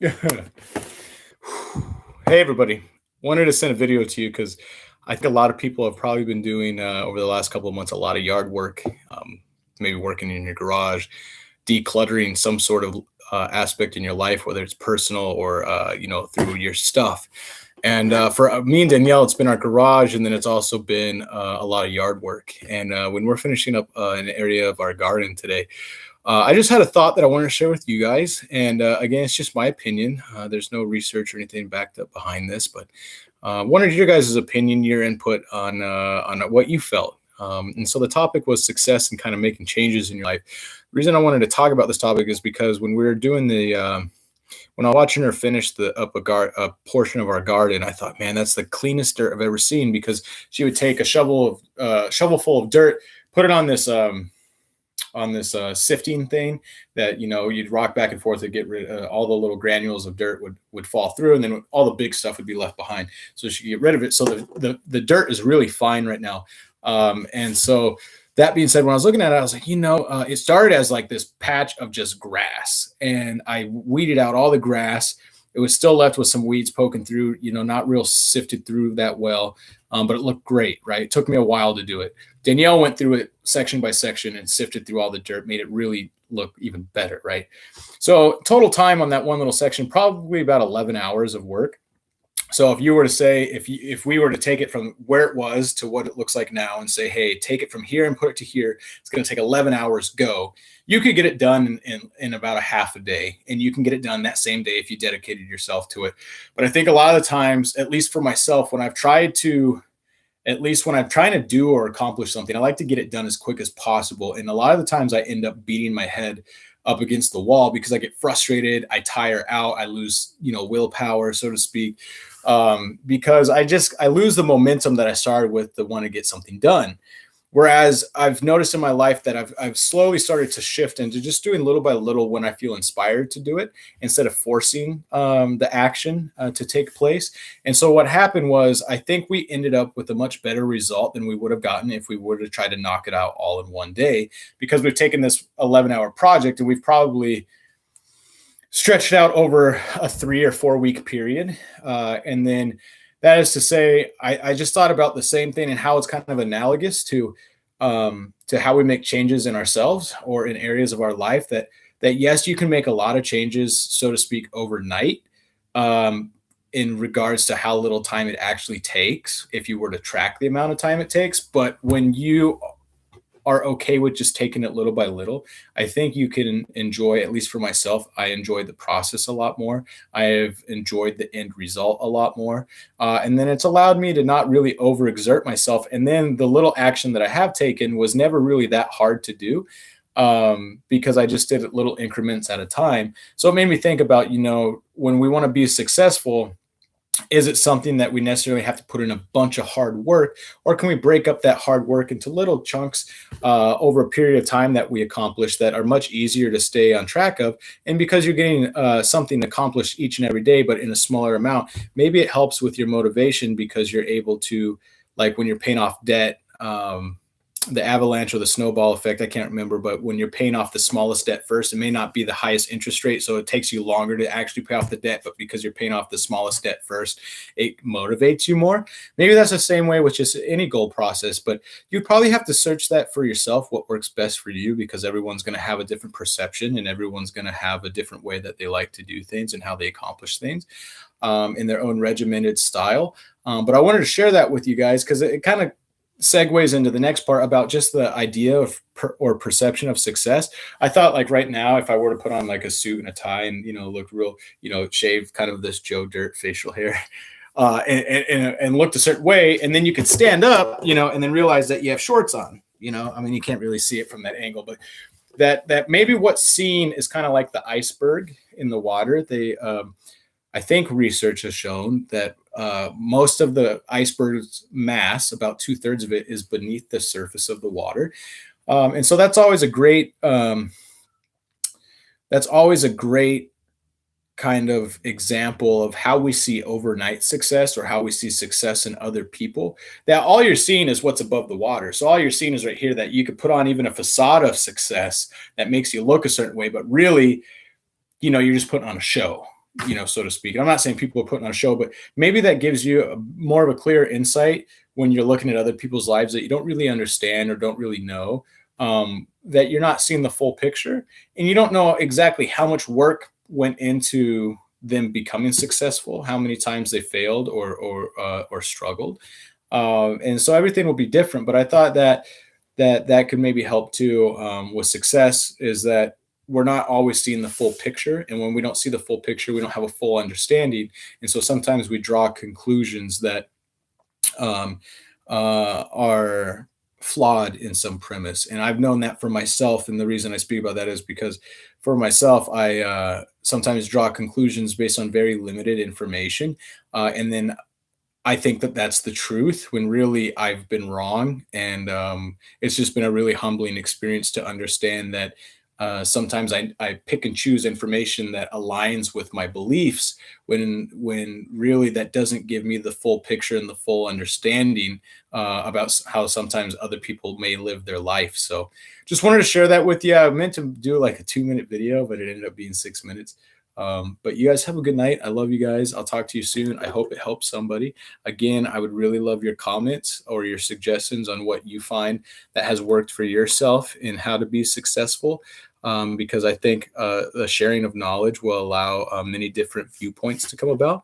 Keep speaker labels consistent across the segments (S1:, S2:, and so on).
S1: Hey everybody, wanted to send a video to you because I think a lot of people have probably been doing over the last couple of months a lot of yard work, maybe working in your garage, decluttering some sort of aspect in your life, whether it's personal or through your stuff. And for me and Danielle, it's been our garage, and then it's also been a lot of yard work. And when we're finishing up an area of our garden today, I just had a thought that I wanted to share with you guys. And again, it's just my opinion. There's no research or anything backed up behind this, but wanted your guys' opinion, your input on what you felt. And so the topic was success and kind of making changes in your life. The reason I wanted to talk about this topic is because when we were doing when I was watching her finish a portion of our garden, I thought, man, that's the cleanest dirt I've ever seen, because she would take a shovel full of dirt, put it on this sifting thing that you'd rock back and forth to get rid of all the little granules of dirt would fall through, and then all the big stuff would be left behind, so she could get rid of it. So the dirt is really fine right now. And so that being said, when I was looking at it, I was like, it started as like this patch of just grass, and I weeded out all the grass. It was still left with some weeds poking through, not real sifted through that well, but it looked great, right? It took me a while to do it. Danielle went through it section by section and sifted through all the dirt, made it really look even better, right? So total time on that one little section, probably about 11 hours of work. So if you were to say, if we were to take it from where it was to what it looks like now and say, hey, take it from here and put it to here, it's going to take 11 hours go. You could get it done in about a half a day, and you can get it done that same day if you dedicated yourself to it. But I think a lot of the times, at least for myself, when I'm trying to do or accomplish something, I like to get it done as quick as possible. And a lot of the times I end up beating my head up against the wall because I get frustrated, I tire out, I lose, willpower, so to speak, because I lose the momentum that I started with to want to get something done. Whereas I've noticed in my life that I've slowly started to shift into just doing little by little when I feel inspired to do it, instead of forcing the action to take place. And so what happened was, I think we ended up with a much better result than we would have gotten if we were to try to knock it out all in one day, because we've taken this 11-hour project and we've probably stretched out over a 3 or 4 week period. And then that is to say, I just thought about the same thing and how it's kind of analogous to how we make changes in ourselves or in areas of our life that yes, you can make a lot of changes, so to speak, overnight, in regards to how little time it actually takes if you were to track the amount of time it takes. But when you are okay with just taking it little by little, I think you can enjoy, at least for myself, I enjoyed the process a lot more. I have enjoyed the end result a lot more. And then it's allowed me to not really overexert myself. And then the little action that I have taken was never really that hard to do, because I just did it little increments at a time. So it made me think about, when we want to be successful, is it something that we necessarily have to put in a bunch of hard work, or can we break up that hard work into little chunks over a period of time that we accomplish that are much easier to stay on track of? And because you're getting something accomplished each and every day, but in a smaller amount, maybe it helps with your motivation, because you're able to, like when you're paying off debt, the avalanche or the snowball effect, I can't remember, but when you're paying off the smallest debt first, it may not be the highest interest rate, so it takes you longer to actually pay off the debt, but because you're paying off the smallest debt first, it motivates you more. Maybe that's the same way with just any goal process, but you'd probably have to search that for yourself, what works best for you, because everyone's going to have a different perception, and everyone's going to have a different way that they like to do things and how they accomplish things in their own regimented style. But I wanted to share that with you guys because it kind of segues into the next part about just the idea of or perception of success. I thought, like, right now, if I were to put on like a suit and a tie and look real, shave kind of this Joe Dirt facial hair, and looked a certain way, and then you could stand up, and then realize that you have shorts on. I mean, you can't really see it from that angle, but that maybe what's seen is kind of like the iceberg in the water. I think research has shown that most of the iceberg's mass, about 2/3 of it, is beneath the surface of the water, and so that's always a great kind of example of how we see overnight success, or how we see success in other people. That all you're seeing is what's above the water. So all you're seeing is right here, that you could put on even a facade of success that makes you look a certain way, but really, you're just putting on a show. so to speak. And I'm not saying people are putting on a show, but maybe that gives you more of a clear insight when you're looking at other people's lives that you don't really understand or don't really know, that you're not seeing the full picture, and you don't know exactly how much work went into them becoming successful, how many times they failed or struggled, and so everything will be different. But I thought that could maybe help too, with success, is that we're not always seeing the full picture, and when we don't see the full picture, we don't have a full understanding, and so sometimes we draw conclusions that um, are flawed in some premise. And I've known that for myself. And the reason I speak about that is because for myself, I sometimes draw conclusions based on very limited information. And then I think that that's the truth when really I've been wrong. And it's just been a really humbling experience to understand that sometimes I pick and choose information that aligns with my beliefs when really that doesn't give me the full picture and the full understanding about how sometimes other people may live their life. So just wanted to share that with you. I meant to do like a 2-minute video, but it ended up being 6 minutes. But you guys have a good night. I love you guys. I'll talk to you soon. I hope it helps somebody. Again, I would really love your comments or your suggestions on what you find that has worked for yourself in how to be successful. Because I think the sharing of knowledge will allow many different viewpoints to come about,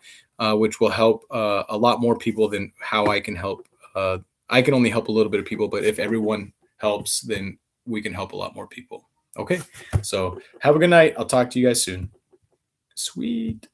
S1: which will help a lot more people than how I can help. I can only help a little bit of people, but if everyone helps, then we can help a lot more people. Okay, so have a good night. I'll talk to you guys soon. Sweet.